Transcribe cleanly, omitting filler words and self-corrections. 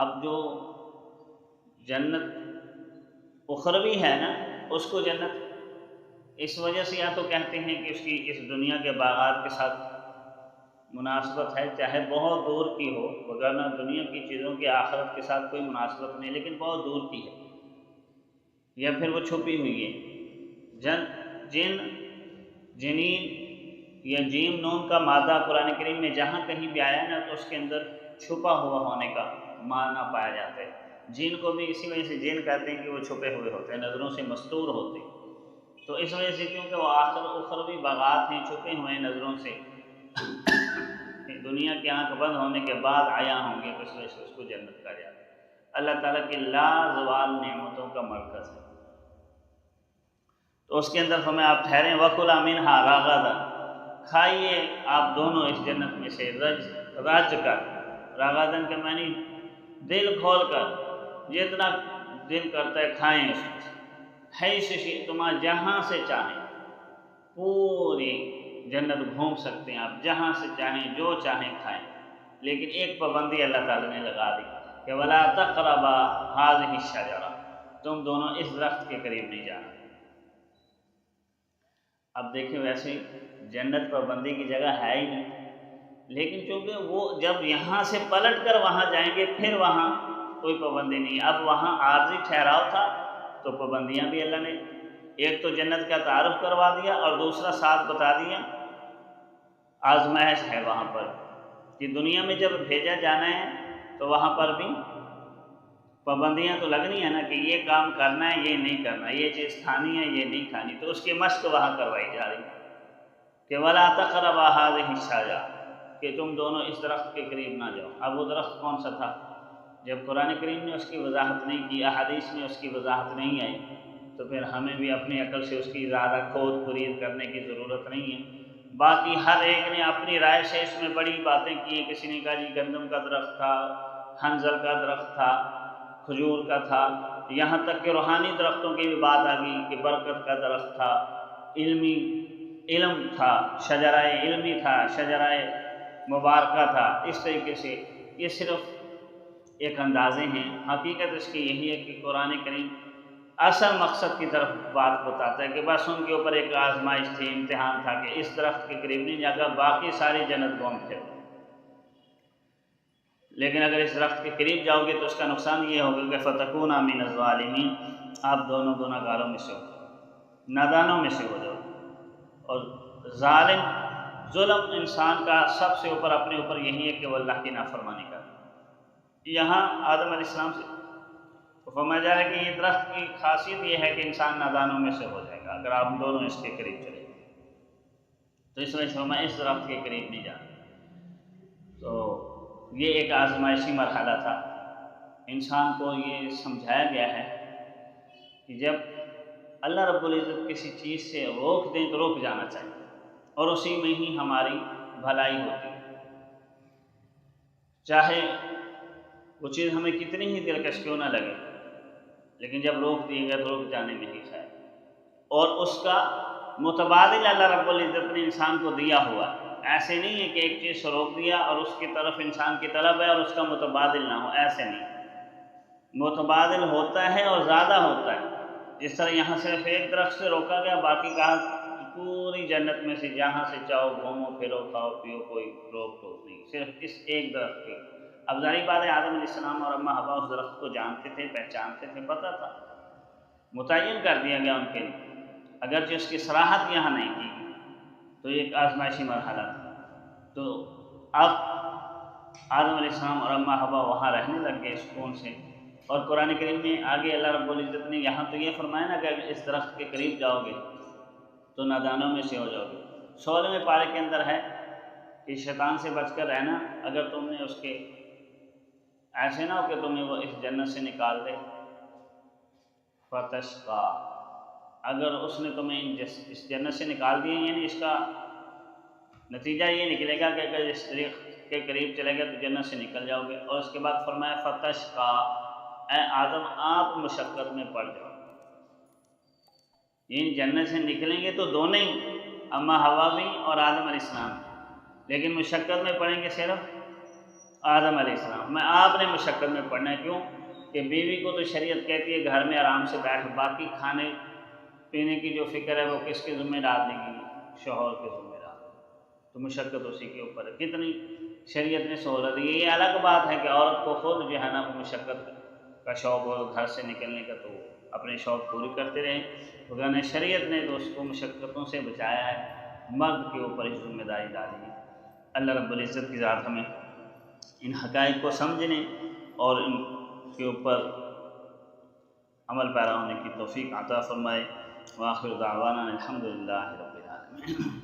اب جو جنت اخروی ہے نا، اس کو جنت اس وجہ سے یا تو کہتے ہیں کہ اس کی اس دنیا کے باغات کے ساتھ مناسبت ہے، چاہے بہت دور کی ہو، وگرنہ دنیا کی چیزوں کی آخرت کے ساتھ کوئی مناسبت نہیں، لیکن بہت دور کی ہے، یا پھر وہ چھپی ہوئی ہے۔ جن جنین یا جیم نون کا مادہ قرآن کریم میں جہاں کہیں بھی آیا نا تو اس کے اندر چھپا ہوا ہونے کا معنی پایا جاتا ہے۔ جن کو بھی اسی وجہ سے جن کہتے ہیں کہ وہ چھپے ہوئے ہوتے ہیں، نظروں سے مستور ہوتے ہیں، تو اس وجہ سے کیونکہ وہ اخروی باغات ہیں، چھپے ہوئے ہیں نظروں سے، دنیا کی آنکھ بند ہونے کے بعد آیا ہوں گے، تو اس وجہ سے اس کو جنت کہا جاتا ہے۔ اللہ تعالیٰ کی لازوال نعمتوں کا مرکز ہے، تو اس کے اندر ہمیں آپ ٹھہریں، وَكُلَا مِنْهَا رَغَدًا، کھائیے آپ دونوں اس جنت میں سے رج کر، راغدن کے معنی دل کھول کر، جتنا دل کرتا ہے کھائیں اس میں سے، حیث شئتما، جہاں سے چاہیں، پوری جنت گھوم سکتے ہیں آپ، جہاں سے چاہیں جو چاہیں کھائیں، لیکن ایک پابندی اللہ تعالیٰ نے لگا دی کہ وَلَا تَقْرَبَا هَٰذِهِ الشَّجَرَةَ، تم دونوں اس درخت کے قریب نہیں جانا۔ اب دیکھیں ویسے جنت پابندی کی جگہ ہے ہی نہیں، لیکن چونکہ وہ جب یہاں سے پلٹ کر وہاں جائیں گے پھر وہاں کوئی پابندی نہیں، اب وہاں عارضی ٹھہراؤ تھا تو پابندیاں بھی اللہ نے ایک تو جنت کا تعارف کروا دیا، اور دوسرا ساتھ بتا دیا آزمائش ہے وہاں پر کہ دنیا میں جب بھیجا جانا ہے تو وہاں پر بھی پابندیاں تو لگنی ہے نا کہ یہ کام کرنا ہے، یہ نہیں کرنا، یہ چیز کھانی ہے، یہ نہیں کھانی، تو اس کی مشق وہاں کروائی جا رہی کہ وَلَا تَقْرَبَا هَٰذِهِ الشَّجَرَةَ، کہ تم دونوں اس درخت کے قریب نہ جاؤ۔ اب وہ درخت کون سا تھا؟ جب قرآن کریم نے اس کی وضاحت نہیں کی، احادیث میں اس کی وضاحت نہیں آئی، تو پھر ہمیں بھی اپنی عقل سے اس کی زیادہ کھود پرید کرنے کی ضرورت نہیں ہے۔ باقی ہر ایک نے اپنی رائے سے اس میں بڑی باتیں کی ہیں، کسی نے کہا جی گندم کا درخت تھا، حنظل کا درخت تھا، کھجور کا تھا، یہاں تک کہ روحانی درختوں کی بھی بات آ گئی کہ برکت کا درخت تھا، علم تھا، شجرہ علمی تھا، شجرہ مبارکہ تھا، اس طریقے سے یہ صرف ایک اندازے ہیں۔ حقیقت اس کی یہی ہے کہ قرآن کریم اصل مقصد کی طرف بات بتاتا ہے کہ بس ان کے اوپر ایک آزمائش تھی، امتحان تھا کہ اس درخت کے قریب نہیں جا کر باقی ساری جنت گھوم پھر، لیکن اگر اس درخت کے قریب جاؤ گے تو اس کا نقصان یہ ہوگا کہ فَتَكُونَا مِنَ الظَّالِمِينَ، آپ دونوں گناہ گاروں میں سے ہو، نادانوں میں سے ہو جاؤ۔ اور ظالم، ظلم انسان کا سب سے اوپر اپنے اوپر یہی ہے کہ وہ اللہ کی نافرمانی کرے۔ یہاں آدم علیہ السلام سے فرمایا جا رہا ہے کہ یہ درخت کی خاصیت یہ ہے کہ انسان نادانوں میں سے ہو جائے گا اگر آپ دونوں اس کے قریب چلے گئے، تو اس وجہ سے میں اس درخت کے قریب نہیں جانا۔ تو یہ ایک آزمائشی مرحلہ تھا، انسان کو یہ سمجھایا گیا ہے کہ جب اللہ رب العزت کسی چیز سے روک دیں تو روک جانا چاہیے، اور اسی میں ہی ہماری بھلائی ہوتی ہے، چاہے وہ چیز ہمیں کتنی ہی دلکش کیوں نہ لگے، لیکن جب روک دیے گئے تو روک جانے میں ہی خیر۔ اور اس کا متبادل اللہ رب العزت نے انسان کو دیا ہوا ہے، ایسے نہیں ہے کہ ایک چیز سے روک دیا اور اس کی طرف انسان کی طلب ہے اور اس کا متبادل نہ ہو، ایسے نہیں، متبادل ہوتا ہے اور زیادہ ہوتا ہے۔ جس طرح یہاں صرف ایک درخت سے روکا گیا، باقی کہا پوری جنت میں سے جہاں سے چاہو گھومو پھرو کھاؤ پیو، کوئی روک ٹوک نہیں، صرف اس ایک درخت کی۔ اب ظاہر بات ہے آدم علیہ السلام اور اماں حوا اس درخت کو جانتے تھے، پہچانتے تھے، پتہ تھا، متعین کر دیا گیا ان کے لیے، اگرچہ اس کی صراحت یہاں نہیں کی گئی، تو ایک آزمائشی مرحلہ تھا۔ تو اب آدم علیہ السلام اور اماں حوا وہاں رہنے لگ گئے سکون سے، اور قرآن کریم میں آگے اللہ رب العزت نے یہاں تو یہ فرمایا نا کہ اگر اس درخت کے قریب جاؤ گے تو نادانوں میں سے ہو جاؤ گے۔ 16ویں پارے کے اندر ہے کہ شیطان سے بچ کر رہنا، اگر تم نے اس کے ایسے نہ ہو کہ تمہیں وہ اس جنت سے نکال دے، فتشقا، اگر اس نے تمہیں اس جنت سے نکال دیا یعنی اس کا نتیجہ یہ نکلے گا کہ اگر اس درخت کے قریب چلے گئے تو جنت سے نکل جاؤ گے، اور اس کے بعد فرمایا فتشقا، اے آدم آپ مشقت میں پڑ جاؤ، یعنی جنت سے نکلیں گے تو دونوں ہی، اماں حوا بھی اور آدم علیہ السلام، لیکن مشقت میں پڑیں گے صرف آدم علیہ السلام میں آپ نے مشقت میں پڑنا ہے، کیوں کہ بیوی کو تو شریعت کہتی ہے گھر میں آرام سے بیٹھ، باقی کھانے پینے کی جو فکر ہے وہ کس کے ذمہ ڈال دے گی؟ شوہر کے ذمہ ڈال دے گی، تو مشقت اسی کے اوپر ہے۔ کتنی شریعت نے سہولت دی ہے۔ یہ الگ بات ہے کہ عورت کو خود جو ہے نا وہ مشقت کا شوق ہو گھر سے نکلنے کا، تو اپنے شوق پوری کرتے رہیں، وگرنہ شریعت نے تو اس کو مشقتوں سے بچایا ہے، مرد کے اوپر اس ذمہ داری ڈالی ہے۔ اللہ رب العزت کی ذات ہمیں ان حقائق کو سمجھنے اور ان کے اوپر عمل پیرا ہونے کی توفیق عطا فرمائے۔ وآخر دعوانا الحمدللہ رب العالمین۔